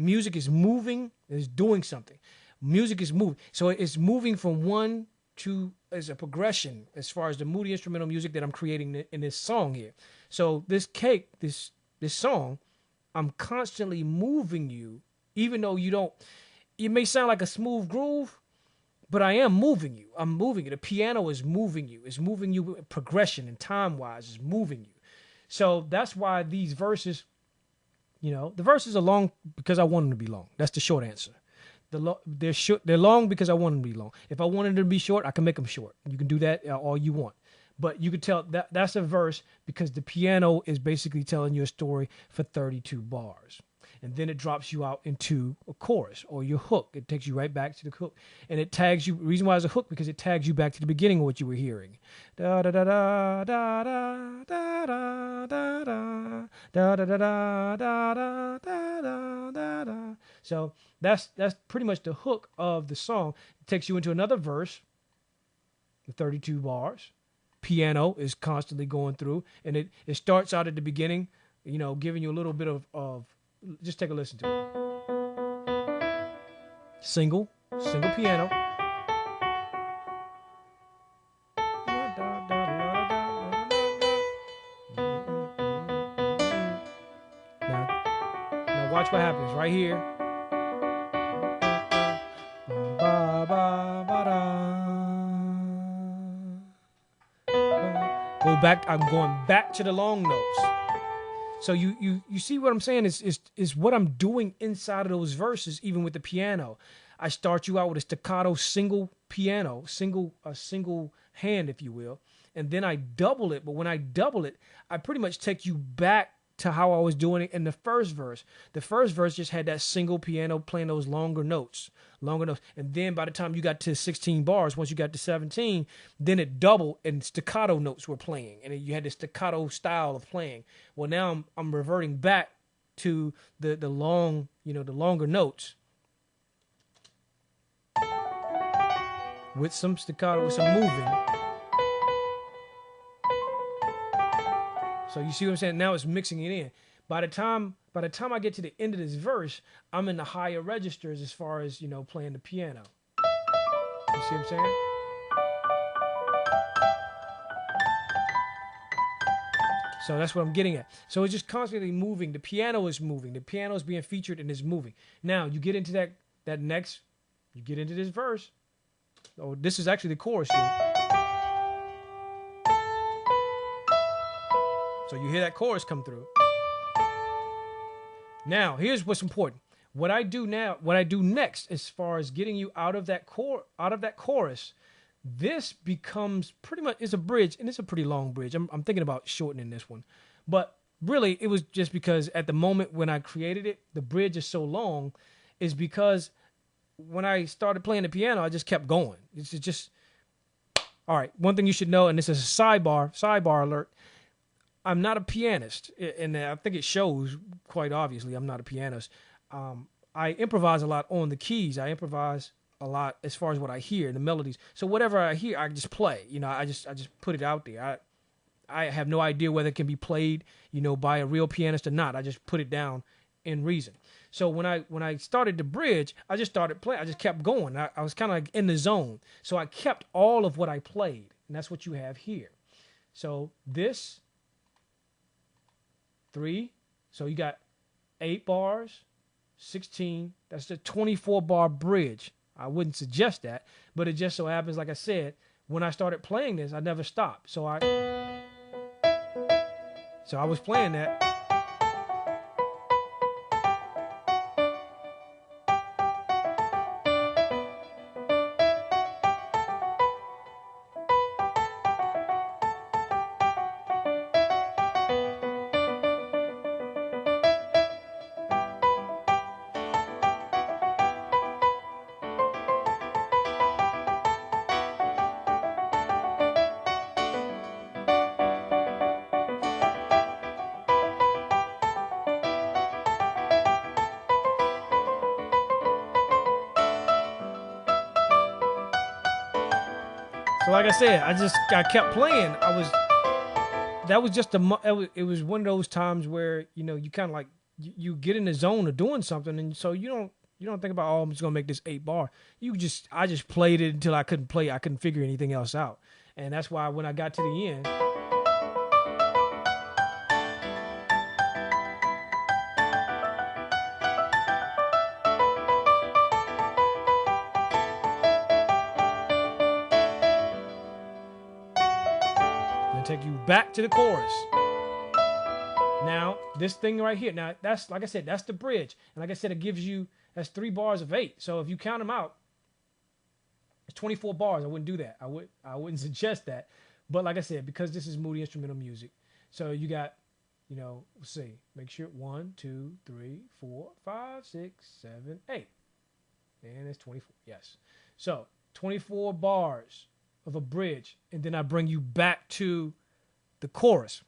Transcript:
Music is moving, is doing something. Music is moving. So it's moving from one to as a progression as far as the Moody instrumental music that I'm creating in this song here. So this song, I'm constantly moving you, even though it may sound like a smooth groove, but I am moving you. I'm moving you. The piano is moving you. It's moving you with progression and time-wise. It's moving you. So that's why these verses, the verses are long because I want them to be long. That's the short answer. They're long because I want them to be long. If I wanted them to be short, I can make them short. You can do that all you want. But you can tell that's a verse because the piano is basically telling you a story for 32 bars. And then it drops you out into a chorus or your hook. It takes you right back to the hook. And it tags you. The reason why it's a hook, because it tags you back to the beginning of what you were hearing. Da da da da da da da da da da da da da da da da da da. So that's pretty much the hook of the song. It takes you into another verse, the 32 bars. Piano is constantly going through. And it starts out at the beginning, giving you a little bit of just take a listen to it. Single piano. Now watch what happens right here. I'm going back to the long notes. So you see what I'm saying is what I'm doing inside of those verses, even with the piano. I start you out with a staccato single piano, a single hand, if you will, and then I double it. But when I double it, I pretty much take you back to how I was doing it in the first verse. The first verse just had that single piano playing those longer notes. And then by the time you got to 16 bars, once you got to 17, then it doubled and staccato notes were playing. And you had the staccato style of playing. Well, now I'm reverting back to the long, the longer notes with some staccato, with some moving. So you see what I'm saying? Now it's mixing it in. By the time I get to the end of this verse, I'm in the higher registers as far as, playing the piano. You see what I'm saying? So that's what I'm getting at. So it's just constantly moving. The piano is moving. The piano is being featured and is moving. Now you get into that next, you get into this verse. Oh, this is actually the chorus here. So you hear that chorus come through. Now, here's what's important. What I do next, as far as getting you out of that chorus, this becomes pretty much, it's a bridge, and it's a pretty long bridge. I'm thinking about shortening this one. But really, it was just because at the moment when I created it, the bridge is so long, is because when I started playing the piano, I just kept going. It's just, all right, one thing you should know, and this is a sidebar alert, I'm not a pianist, and I think it shows quite obviously I'm not a pianist. I improvise a lot on the keys. I improvise a lot as far as what I hear, the melodies. So whatever I hear, I just play. I just put it out there. I have no idea whether it can be played, by a real pianist or not. I just put it down in Reason. So when I started the bridge, I just started playing. I just kept going. I was kind of like in the zone. So I kept all of what I played, and that's what you have here. So this 3, so you got 8 bars, 16. That's the 24 bar bridge. I wouldn't suggest that, but it just so happens, like I said, when I started playing this, I never stopped. So I was playing that. So like I said, I kept playing. It was one of those times where, you kind of like you get in the zone of doing something, and so you don't think about, oh, I'm just gonna make this 8 bar. I just played it until I couldn't play. I couldn't figure anything else out, and that's why when I got to the end. Take you back to the chorus. Now, this thing right here, now that's, like I said, that's the bridge. And like I said, it gives you, that's 3 bars of 8. So if you count them out, it's 24 bars. I wouldn't do that. I wouldn't suggest that. But like I said, because this is Moody instrumental music, so you got, let's see, make sure 1, 2, 3, 4, 5, 6, 7, 8. And it's 24. Yes. So 24 bars of a bridge, and then I bring you back to the chorus.